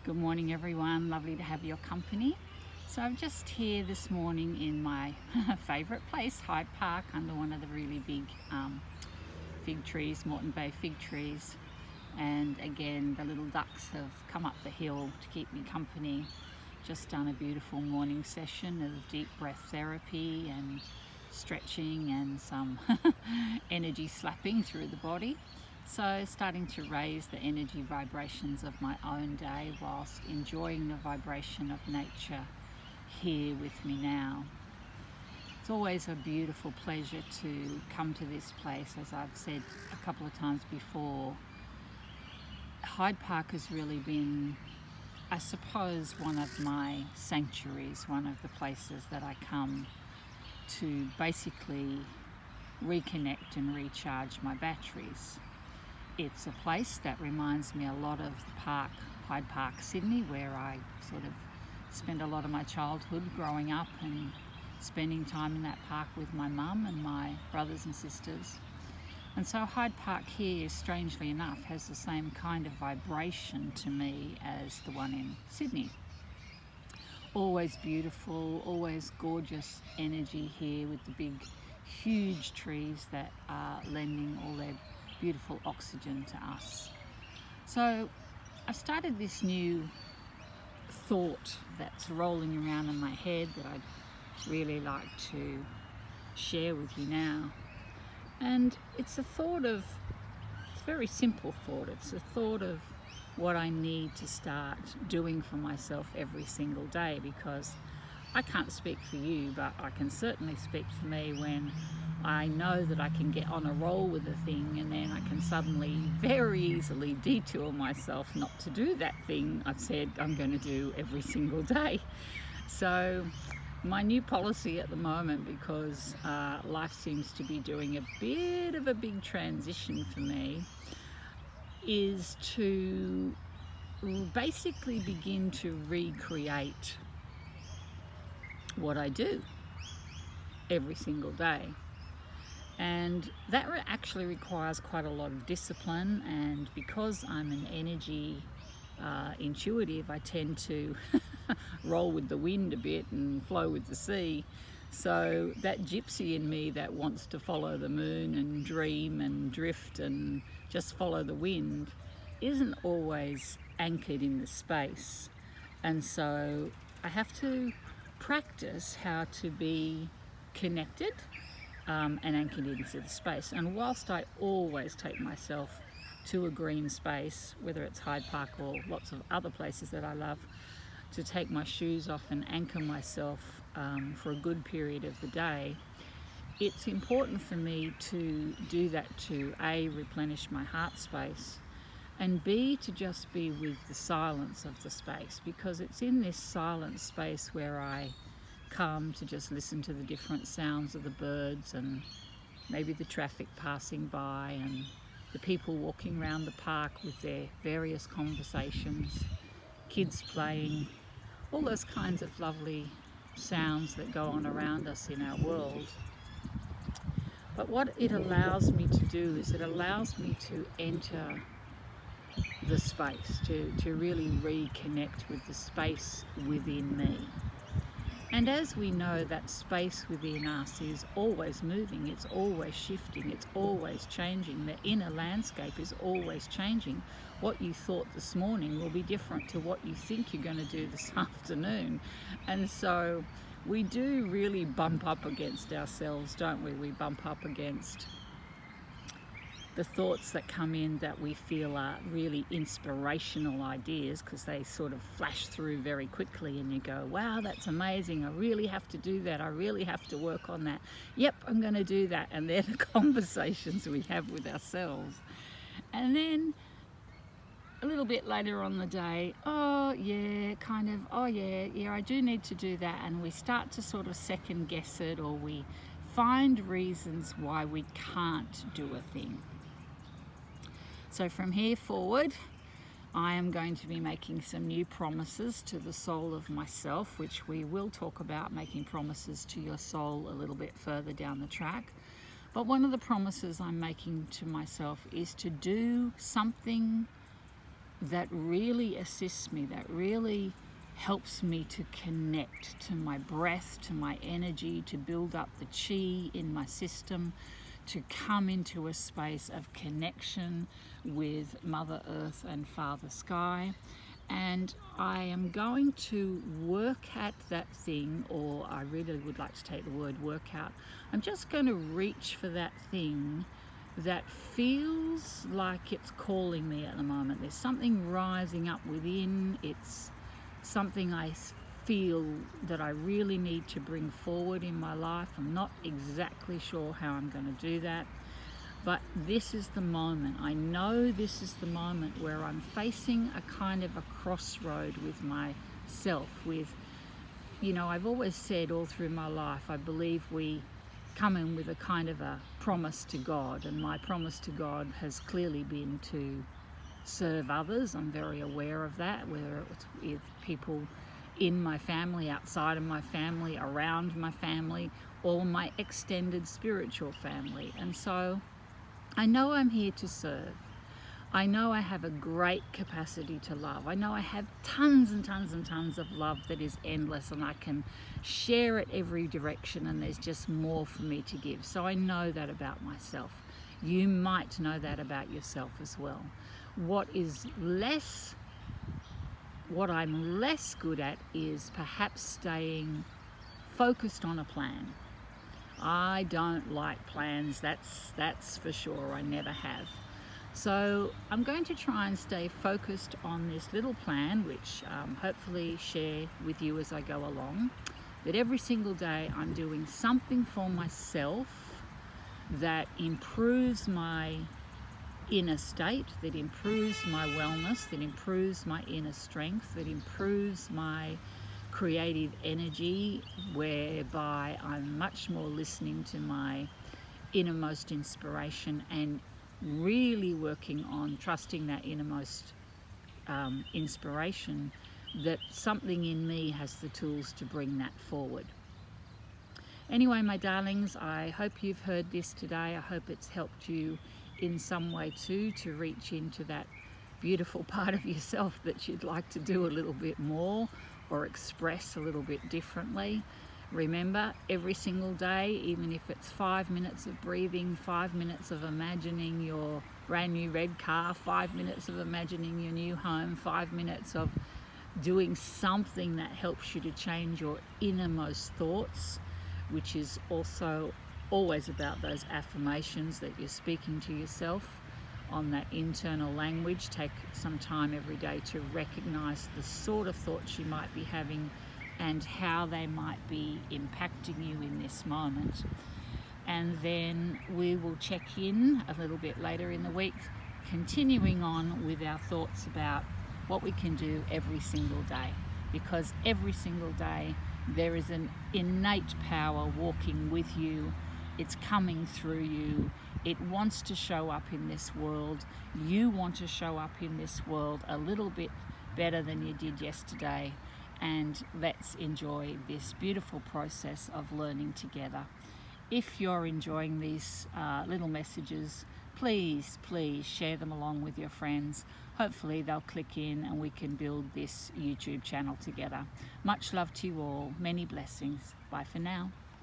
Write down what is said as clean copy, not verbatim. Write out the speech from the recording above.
Good morning everyone, lovely to have your company. So I'm just here this morning in my favourite place, Hyde Park, under one of the really big fig trees, Moreton Bay fig trees. And again, the little ducks have come up the hill to keep me company. Just done a beautiful morning session of deep breath therapy and stretching and some energy slapping through the body. So starting to raise the energy vibrations of my own day whilst enjoying the vibration of nature here with me now. It's always a beautiful pleasure to come to this place. As I've said a couple of times before, Hyde Park has really been, I suppose, one of my sanctuaries, one of the places that I come to basically reconnect and recharge my batteries. It's a place that reminds me a lot of the park, Hyde Park, Sydney, where I sort of spent a lot of my childhood growing up and spending time in that park with my mum and my brothers and sisters. And so Hyde Park here, strangely enough, has the same kind of vibration to me as the one in Sydney. Always beautiful, always gorgeous energy here with the big, huge trees that are lending all their beautiful oxygen to us. So I've started this new thought that's rolling around in my head that I'd really like to share with you now. And it's a very simple thought. It's a thought of what I need to start doing for myself every single day, because I can't speak for you, but I can certainly speak for me when I know that I can get on a roll with a thing and then I can suddenly very easily detour myself not to do that thing I've said I'm going to do every single day. So my new policy at the moment, because life seems to be doing a bit of a big transition for me, is to basically begin to recreate what I do every single day. And that actually requires quite a lot of discipline, and because I'm an energy intuitive, I tend to roll with the wind a bit and flow with the sea. So that gypsy in me that wants to follow the moon and dream and drift and just follow the wind isn't always anchored in the space. And so I have to practice how to be connected and anchored into the space. And whilst I always take myself to a green space, whether it's Hyde Park or lots of other places that I love, to take my shoes off and anchor myself for a good period of the day, it's important for me to do that to A, replenish my heart space, and B, to just be with the silence of the space, because it's in this silent space where I come to just listen to the different sounds of the birds and maybe the traffic passing by and the people walking around the park with their various conversations, kids playing, all those kinds of lovely sounds that go on around us in our world. But what it allows me to do is it allows me to enter the space, to really reconnect with the space within me. And as we know, that space within us is always moving, it's always shifting, it's always changing. The inner landscape is always changing. What you thought this morning will be different to what you think you're going to do this afternoon. And so we do really bump up against ourselves, don't we? We bump up against the thoughts that come in that we feel are really inspirational ideas, because they sort of flash through very quickly and you go, wow, that's amazing, I really have to do that, I really have to work on that, yep, I'm going to do that. And they're the conversations we have with ourselves. And then a little bit later on the day, oh yeah, I do need to do that, and we start to sort of second guess it, or we find reasons why we can't do a thing. So from here forward, I am going to be making some new promises to the soul of myself, which we will talk about making promises to your soul a little bit further down the track. But one of the promises I'm making to myself is to do something that really assists me, that really helps me to connect to my breath, to my energy, to build up the chi in my system, to come into a space of connection with Mother Earth and Father Sky. And I am going to work at that thing, or I really would like to take the word workout. I'm just going to reach for that thing that feels like it's calling me at the moment. There's something rising up within. It's something I feel that I really need to bring forward in my life. I'm not exactly sure how I'm going to do that, but this is the moment. I know this is the moment where I'm facing a kind of a crossroad with myself. I've always said all through my life, I believe we come in with a kind of a promise to God, and my promise to God has clearly been to serve others. I'm very aware of that, whether it's with people in my family, outside of my family, around my family, or my extended spiritual family. And so I know I'm here to serve. I know I have a great capacity to love. I know I have tons and tons and tons of love that is endless, and I can share it every direction, and there's just more for me to give. So I know that about myself. You might know that about yourself as well. What I'm less good at is perhaps staying focused on a plan. I don't like plans, that's for sure. I never have. So I'm going to try and stay focused on this little plan, which hopefully share with you as I go along, that every single day I'm doing something for myself that improves my inner state, that improves my wellness, that improves my inner strength, that improves my creative energy, whereby I'm much more listening to my innermost inspiration and really working on trusting that innermost inspiration, that something in me has the tools to bring that forward. Anyway, my darlings, I hope you've heard this today. I hope it's helped you in some way too, to reach into that beautiful part of yourself that you'd like to do a little bit more or express a little bit differently. Remember, every single day, even if it's 5 minutes of breathing, 5 minutes of imagining your brand new red car, 5 minutes of imagining your new home, 5 minutes of doing something that helps you to change your innermost thoughts, which is also always about those affirmations that you're speaking to yourself on that internal language. Take some time every day to recognize the sort of thoughts you might be having and how they might be impacting you in this moment. And then we will check in a little bit later in the week, continuing on with our thoughts about what we can do every single day, because every single day there is an innate power walking with you. It's coming through you. It wants to show up in this world. You want to show up in this world a little bit better than you did yesterday. And let's enjoy this beautiful process of learning together. If you're enjoying these little messages, please share them along with your friends. Hopefully they'll click in and we can build this YouTube channel together. Much love to you all. Many blessings. Bye for now.